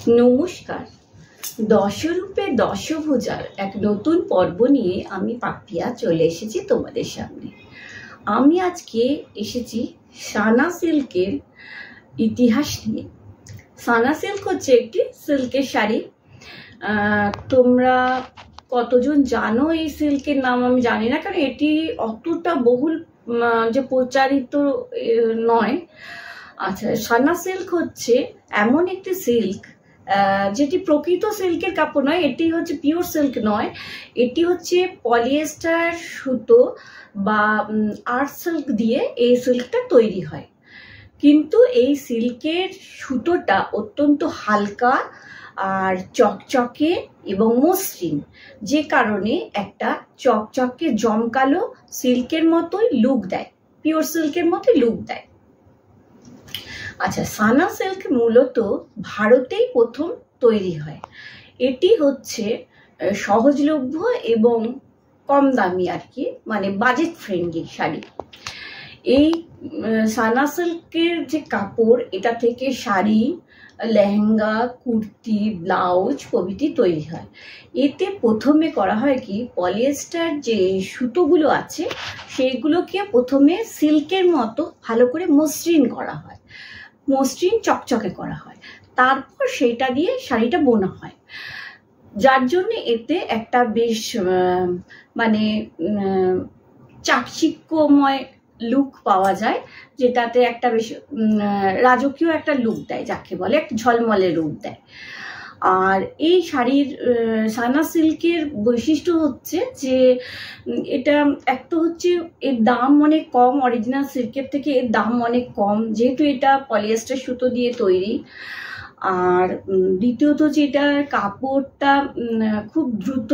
নমস্কার। দশরূপে দশভুজার এক নতুন পর্ব নিয়ে আমি পাপিয়া চলে এসেছি তোমাদের সামনে। আমি আজকে এসেছি সানা সিল্কের ইতিহাস নিয়ে। সানা সিল্ক হচ্ছে একটি সিল্কের শাড়ি। তোমরা কতজন জানো এই সিল্কের নাম আমি জানি না, কারণ এটি অতটা বহুল যে প্রচারিত নয়। আচ্ছা, সানা সিল্ক হচ্ছে এমন একটি সিল্ক যেটি প্রকৃত সিল্কের কাপড় নয়, এটি হচ্ছে পিওর সিল্ক নয়, এটি হচ্ছে পলিয়েস্টার সুতো বা আর্ট সিল্ক দিয়ে এই সিল্কটা তৈরি হয়। কিন্তু এই সিল্কের সুতোটা অত্যন্ত হালকা আর চকচকে এবং মসৃণ, যে কারণে একটা চকচকে জমকালো সিল্কের মতোই লুক দেয়, পিওর সিল্কের মতোই লুক দেয়। আচ্ছা, সানা সিল্ক মূলত ভারতেই প্রথম তৈরি হয়। এটি হচ্ছে সহজলভ্য এবং কম দামি আর কি, মানে বাজেট ফ্রেন্ডলি শাড়ি। এই সানা সিল্কের যে কাপড়, এটা থেকে শাড়ি, লেহেঙ্গা, কুর্তি, ব্লাউজ প্রভৃতি তৈরি হয়। এতে প্রথমে করা হয় কি, পলিয়েস্টার যে সুতোগুলো আছে সেইগুলোকে প্রথমে সিল্কের মতো ভালো করে মসৃণ করা হয়, মসৃণ চকচকে করা হয়, তারপর সেইটা দিয়ে শাড়িটা বোনা হয়, যার জন্য এতে একটা বেশ মানে চাকচিক্যময় লুক পাওয়া যায়, যেটাতে একটা বেশ রাজকীয় একটা লুক দেয়, যাকে বলে একটা ঝলমলে লুক দেয়। আর এই শাড়ির সানা সিল্কের বৈশিষ্ট্য হচ্ছে যে এটা একটা হচ্ছে এর দাম অনেক কম, অরিজিনাল সিল্কের থেকে এর দাম অনেক কম, যেহেতু এটা পলিয়েস্টার সুতো দিয়ে তৈরি। আর দ্বিতীয়ত হচ্ছে এটার কাপড়টা খুব দ্রুত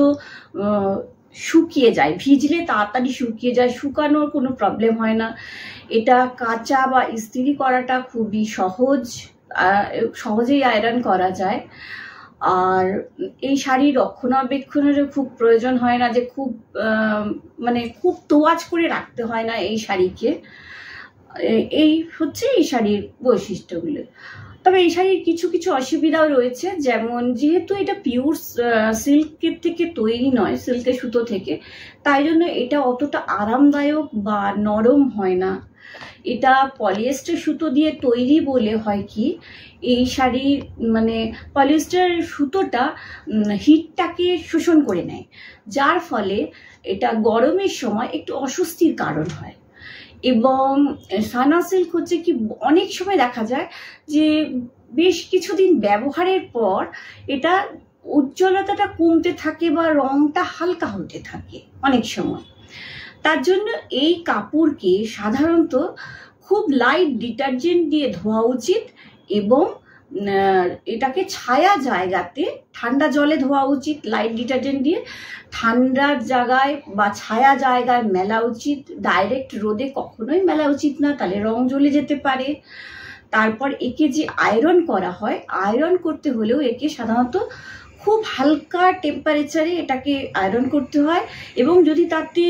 শুকিয়ে যায়, ভিজলে তাড়াতাড়ি শুকিয়ে যায়, শুকানোর কোনো প্রবলেম হয় না। এটা কাচা বা ইস্ত্রি করাটা খুবই সহজেই আয়রন করা যায়। আর এই শাড়ির রক্ষণাবেক্ষণেরও খুব প্রয়োজন হয় না, যে খুব মানে খুব তোয়াজ করে রাখতে হয় না এই শাড়িকে। এই হচ্ছে এই শাড়ির বৈশিষ্ট্যগুলো। তবে এই শাড়ির কিছু কিছু অসুবিধাও রয়েছে, যেমন যেহেতু এটা পিওর সিল্কের থেকে তৈরি নয়, সিল্কের সুতো থেকে, তাই জন্য এটা অতটা আরামদায়ক বা নরম হয় না। এটা পলিয়েস্টার সুতো দিয়ে তৈরি বলে হয় কি, এই শাড়ির মানে পলিয়েস্টার সুতোটা হিটটাকে শোষণ করে নেয়, যার ফলে এটা গরমের সময় একটু অস্বস্তির কারণ হয়। এবং সানা সিল্ক হচ্ছে কি, অনেক সময় দেখা যায় যে বেশ কিছুদিন ব্যবহারের পর এটা উজ্জ্বলতাটা কমতে থাকে বা রংটা হালকা হতে থাকে অনেক সময়। তার জন্য এই কাপড়কে সাধারণত খুব লাইট ডিটারজেন্ট দিয়ে ধোয়া উচিত, এবং এটাকে ছায়া জায়গাতে ঠান্ডা জলে ধোয়া উচিত, লাইট ডিটারজেন্ট দিয়ে ঠান্ডার জায়গায় বা ছায়া জায়গায় মেলা উচিত। ডাইরেক্ট রোদে কখনোই মেলা উচিত না, তাহলে রং জ্বলে যেতে পারে। তারপর একে যে আয়রন করা হয়, আয়রন করতে হলেও একে সাধারণত খুব হালকা টেম্পারেচারে এটাকে আয়রন করতে হয়, এবং যদি তাতে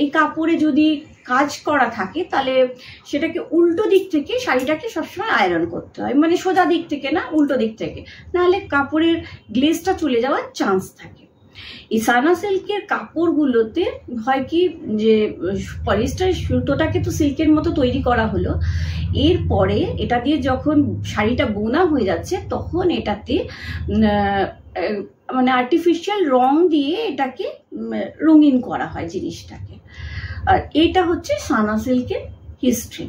এই কাপড়ে যদি কাজ করা থাকে তাহলে সেটাকে উল্টো দিক থেকে শাড়িটাকে সবসময় আয়রন করতে হয়, মানে সোজা দিক থেকে না, উল্টো দিক থেকে, নাহলে কাপড়ের গ্লেজটা চলে যাওয়ার চান্স থাকে। এই সানা সিল্কের কাপড়গুলোতে হয় কি, যে পলিয়েস্টার সুতোটাকে তো সিল্কের মতো তৈরি করা হলো, এরপরে এটা দিয়ে যখন শাড়িটা বোনা হয়ে যাচ্ছে তখন এটাতে মানে আর্টিফিশিয়াল রং দিয়ে এটাকে রঙিন করা হয় জিনিসটাকে। আর এটা হচ্ছে সানা সিল্কের হিস্ট্রি।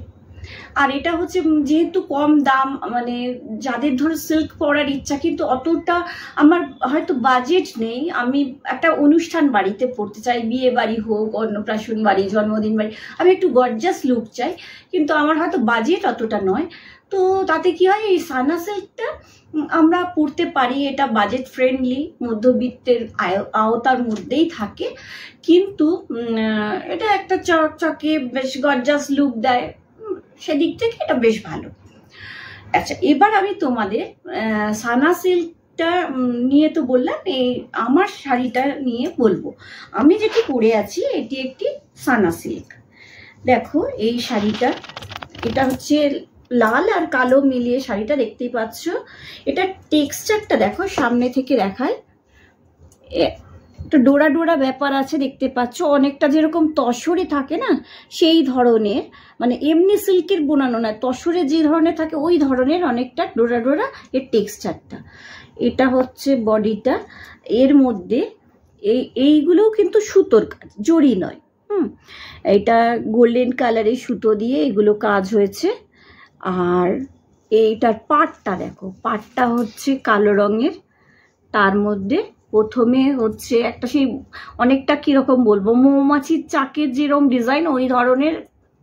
আর এটা হচ্ছে যেহেতু কম দাম, মানে যাদের ধরো সিল্ক পরার ইচ্ছা কিন্তু অতটা আমার হয়তো বাজেট নেই, আমি একটা অনুষ্ঠান বাড়িতে পরতে চাই, বিয়ে বাড়ি হোক, অন্নপ্রাশন বাড়ি, জন্মদিন বাড়ি, আমি একটু গর্জাস লুক চাই, কিন্তু আমার হয়তো বাজেট অতটা নয়, তো তাতে কি হয়, এই সানা সিল্কটা আমরা পরতে পারি। এটা বাজেট ফ্রেন্ডলি, মধ্যবিত্তের আওতার মধ্যেই থাকে, কিন্তু এটা একটা চকচকে বেশ গর্জাস লুক দেয়, সেদিক থেকে এটা বেশ ভালো। আচ্ছা, এবার আমি তোমাদের সানা সিল্কটা নিয়ে তো বললাম, এই আমার শাড়িটা নিয়ে বলবো। আমি যেটি পরে আছি এটি একটি সানা সিল্ক। দেখো এই শাড়িটা, এটা হচ্ছে লাল আর কালো মিলিয়ে শাড়িটা দেখতেই পাচ্ছ। এটা টেক্সচারটা দেখো, সামনে থেকে দেখায়, একটা ডোরা ডোরা ব্যাপার আছে দেখতে পাচ্ছ, অনেকটা যেরকম তসরে থাকে না সেই ধরনের, মানে এমনি সিল্কের বোনানো না, তসরে যে ধরনের থাকে ওই ধরনের অনেকটা ডোরা ডোরা এর টেক্সচারটা। এটা হচ্ছে বডিটা, এর মধ্যে এইগুলোও কিন্তু সুতোর কাজ, জড়ি নয়। এটা গোল্ডেন কালারের সুতো দিয়ে এগুলো কাজ হয়েছে। আর এইটার পাটটা দেখো, পাটটা হচ্ছে কালো রঙের, তার মধ্যে প্রথমে হচ্ছে একটা সেই অনেকটা কিরকম বলবো, মৌমাছির চাকের যেরকম ডিজাইন ওই ধরনের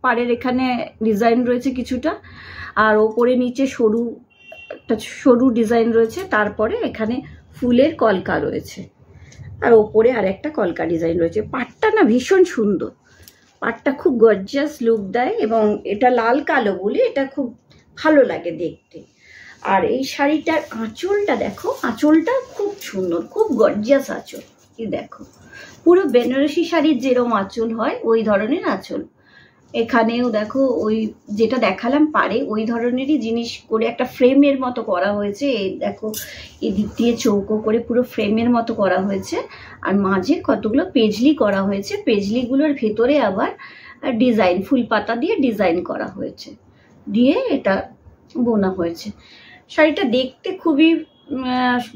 পাড়ের এখানে ডিজাইন রয়েছে কিছুটা, আর ওপরে নিচে সরু একটা সরু ডিজাইন রয়েছে, তারপরে এখানে ফুলের কলকা রয়েছে, আর ওপরে আর একটা কলকা ডিজাইন রয়েছে। পাটটা না ভীষণ সুন্দর, পাটটা খুব গর্জিয়াস লুক দেয়, এবং এটা লাল কালো বলে এটা খুব ভালো লাগে দেখতে। আর এই শাড়িটার আঁচলটা দেখো, আঁচলটা খুব সুন্দর, খুব গর্জিয়াস আঁচল। এই দেখো, পুরো বেনারসি শাড়ির যেরকম আঁচল হয় ওই ধরনের আঁচল। এখানেও দেখো ওই যেটা দেখালাম পারে ওই ধরনেরই জিনিস করে একটা ফ্রেমের মতো করা হয়েছে। এই দেখো, এদিক দিয়ে চৌকো করে পুরো ফ্রেমের মতো করা হয়েছে, আর মাঝে কতগুলো পেজলি করা হয়েছে, পেজলিগুলোর ভেতরে আবার ডিজাইন, ফুল পাতা দিয়ে ডিজাইন করা হয়েছে, দিয়ে এটা বোনা হয়েছে। শাড়িটা দেখতে খুবই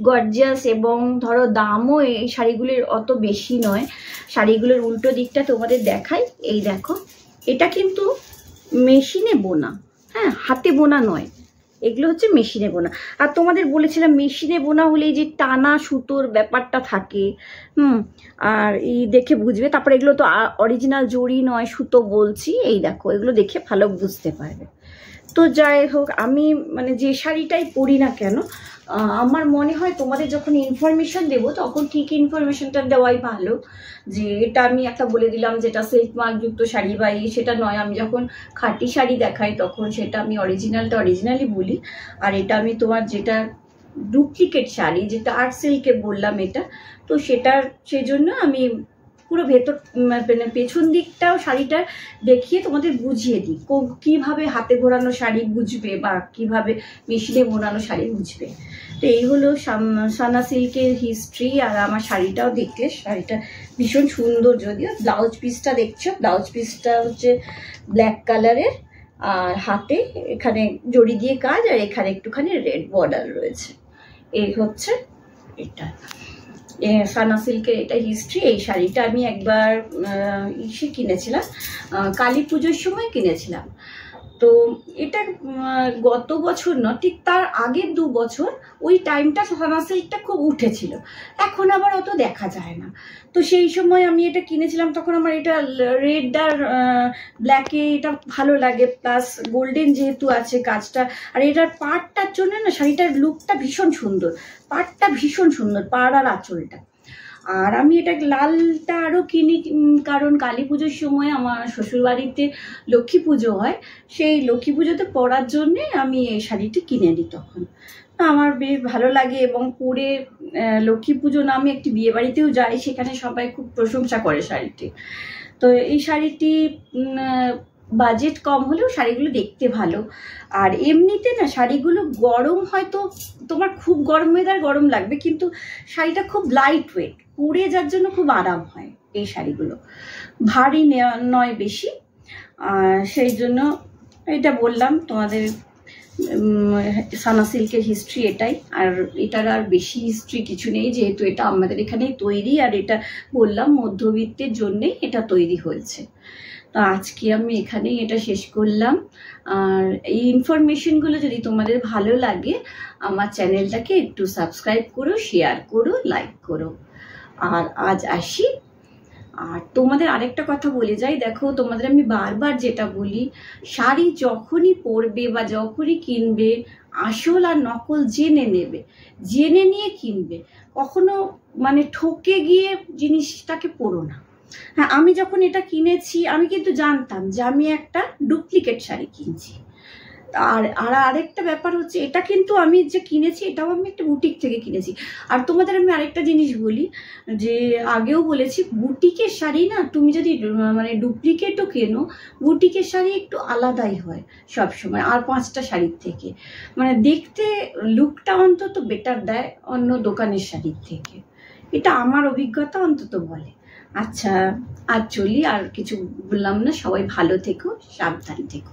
গর্জিয়াস, এবং ধরো দামও এই শাড়িগুলোর অত বেশি নয়। শাড়িগুলোর উল্টো দিকটা তোমাদের দেখাই, এই দেখো, এটা কিন্তু মেশিনে বোনা, হ্যাঁ, হাতে বোনা নয়, এগুলো হচ্ছে মেশিনে বোনা। আর তোমাদের বলেছিলাম মেশিনে বোনা হলে এই যে টানা সুতোর ব্যাপারটা থাকে, আর এই দেখে বুঝবে। তারপরে এগুলো তো অরিজিনাল জড়ি নয়, সুতো বলছি, এই দেখো, এগুলো দেখে ভালো বুঝতে পারবে। তো যাই হোক, আমি মানে যে শাড়িটাই পরি না কেন, আমার মনে হয় তোমাদের যখন ইনফরমেশন দেবো তখন ঠিক ইনফরমেশনটা দেওয়াই ভালো। যে এটা আমি একটা বলে দিলাম যেটা সিল্ক মার্কযুক্ত শাড়ি বা সেটা নয়, আমি যখন খাঁটি শাড়ি দেখাই তখন সেটা আমি অরিজিনালটা অরিজিনালি বলি, আর এটা আমি তোমার যেটা ডুপ্লিকেট শাড়ি যেটা আর্ট সিল্কে বললাম এটা, তো সেটার সেই জন্য আমি পুরো ভেতর মানে পেছন দিকটাও শাড়িটা দেখিয়ে তোমাদের বুঝিয়ে দিই কিভাবে হাতে ঘোরানো শাড়ি বুঝবে বা কিভাবে মেশিনে বোনানো শাড়ি বুঝবে। তো এই হলো সানা সিল্কের হিস্ট্রি। আর আমার শাড়িটাও দেখলে, শাড়িটা ভীষণ সুন্দর, যদিও ব্লাউজ পিসটা দেখছো, ব্লাউজ পিসটা হচ্ছে ব্ল্যাক কালারের, আর হাতে এখানে জড়ি দিয়ে কাজ, আর এখানে একটুখানি রেড বর্ডার রয়েছে। এই হচ্ছে এটা সানা সিল্কের এটা হিস্ট্রি। এই শাড়িটা আমি একবার ইসে কিনেছিলাম, কালী পুজোর সময় কিনেছিলাম। তো এটা গত বছর না, ঠিক তার আগের 2 বছর ওই টাইমটা সানা সিল্কটা খুব উঠেছিল, এখন আবার অত দেখা যায় না। তো সেই সময় আমি এটা কিনেছিলাম, তখন আমার এটা রেড আর ব্ল্যাকে এটা ভালো লাগে, প্লাস গোল্ডেন যেহেতু আছে কাজটা, আর এটার পাড়টার জন্য না শাড়িটার লুকটা ভীষণ সুন্দর, পাড়টা ভীষণ সুন্দর, পাড় আর আঁচলটা। আর আমি এটা লালটা আরও কিনি, কারণ কালী পুজোর সময় আমার শ্বশুরবাড়িতে লক্ষ্মী পুজো হয়, সেই লক্ষ্মী পুজোতে পরার জন্যে আমি এই শাড়িটি কিনে নিই। তখন আমার বেশ ভালো লাগে, এবং পরে লক্ষ্মী পুজো না আমি একটি বিয়ে বাড়িতেও যাই, সেখানে সবাই খুব প্রশংসা করে শাড়িটি। তো এই শাড়িটি বাজেট কম হলেও শাড়িগুলো দেখতে ভালো। আর এমনিতে না শাড়িগুলো গরম হয়তো তোমার খুব গরম ওয়েদার গরম লাগবে, কিন্তু শাড়িটা খুব লাইট ওয়েট, পরে যার জন্য খুব আরাম হয়। এই শাড়িগুলো ভারী নয় বেশি, সেই জন্য এটা বললাম তোমাদের সানা সিল্কের হিস্ট্রি এটাই। আর এটার আর বেশি হিস্ট্রি কিছু নেই, যেহেতু এটা আমাদের এখানেই তৈরি, আর এটা বললাম মধ্যবিত্তের জন্যেই এটা তৈরি হয়েছে। তো আজকে আমি এখানেই এটা শেষ করলাম। আর এই ইনফরমেশনগুলো যদি তোমাদের ভালো লাগে আমার চ্যানেলটাকে একটু সাবস্ক্রাইব করো, শেয়ার করো, লাইক করো। আর আজ আসি। আর তোমাদের আরেকটা কথা বলে যাই, দেখো তোমাদের আমি বারবার যেটা বলি, শাড়ি যখনই পরবে বা যখনই কিনবে আসল আর নকল জেনে নেবে, জেনে নিয়ে কিনবে, কখনো মানে ঠকে গিয়ে জিনিসটাকে পরো না। হ্যাঁ, আমি যখন এটা কিনেছি আমি কিন্তু জানতাম যে আমি একটা ডুপ্লিকেট শাড়ি কিনছি, আর আর আরেকটা ব্যাপার হচ্ছে, এটা কিন্তু আমি যে কিনেছি এটাও আমি একটা বুটিক থেকে কিনেছি। আর তোমাদের আমি আরেকটা জিনিস বলি, যে আগেও বলেছি, বুটিকের শাড়ি না তুমি যদি মানে ডুপ্লিকেটও কেনো, বুটিকের শাড়ি একটু আলাদাই হয় সবসময় আর 5টা শাড়ির থেকে, মানে দেখতে লুকটা অন্তত বেটার দেয় অন্য দোকানের শাড়ির থেকে। এটা আমার অভিজ্ঞতা অন্তত বলে। আচ্ছা, আর চলি, আর কিছু বললাম না। সবাই ভালো থেকো, সাবধান থেকো।